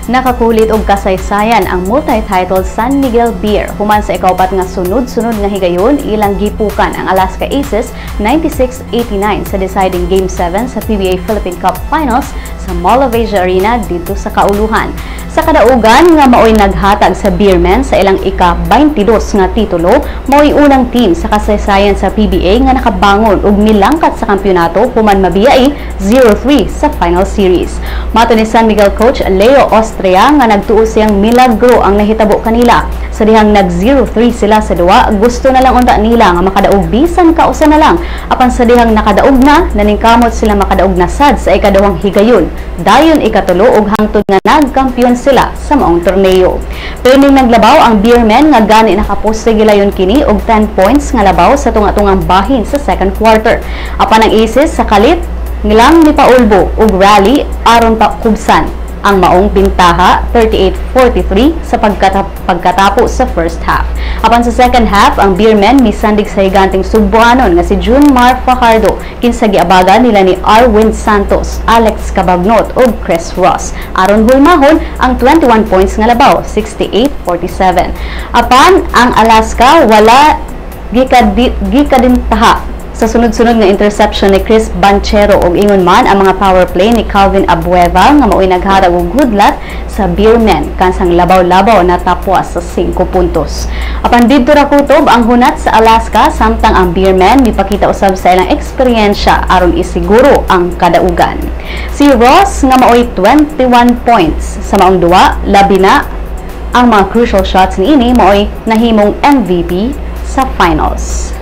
Nakakulit og kasaysayan ang multi-titled San Miguel Beer human sa ikaupat nga sunod-sunod nga higayon ilang gipukan ang Alaska Aces 96-89 sa deciding Game 7 sa PBA Philippine Cup Finals sa Mall of Asia Arena dito sa kauluhan. Sa kadaugan nga maoy naghatag sa Beermen sa ilang ika-22 nga titulo, maoy unang team sa kasaysayan sa PBA nga nakabangon og milangkat sa kampyonato human mabiyai 0-3 sa final series. Mato ni San Miguel coach Leo Austria nga nagtuo siyang milagro ang nahitabo kanila. Sa dihang nag 0-3 sila sa duwa, gusto na lang unta nila nga makadaog bisan kausa na lang. Apan sa dihang nakadaog na, naningkamot sila makadaog na sad sa ikaduhang higayon. Dayon ikatulo og hangtod nga nagkampiyon sila sa maong torneo. Pero ning naglabaw ang Beermen nga gani nakaposte gilayon kini og 10 points nga labaw sa tunga-tungang bahin sa second quarter. Apan ang Aces sa kalit ngilang ni Paulbo og rally aron pa kubsan ang maong bintaha 38-43 sa pagkatapo sa first half. Apan sa second half, ang Beermen misandig sa higanteng Subuanon nga si Junmar Fajardo kinsa giabagan nila ni Arwin Santos, Alex Cabagnot ug Chris Ross. Aron hulmahon ang 21 points nga labaw 68-47. Apan ang Alaska wala gikadintaha sa sunod-sunod nga interception ni Chris Banchero ug ingon man ang mga power play ni Calvin Abueva nga maoy naghatag og hudlat sa Beermen kansang labaw-labaw na tapwas sa 5 puntos. Apan didto ra kutob ang hunat sa Alaska samtang ang Beermen mipakita usab sa ilang eksperyensya aron isiguro ang kadaugan. Si Ross nga maoy 21 points sa maong duwa, labi na ang mga crucial shots niini maoy nahimong MVP sa finals.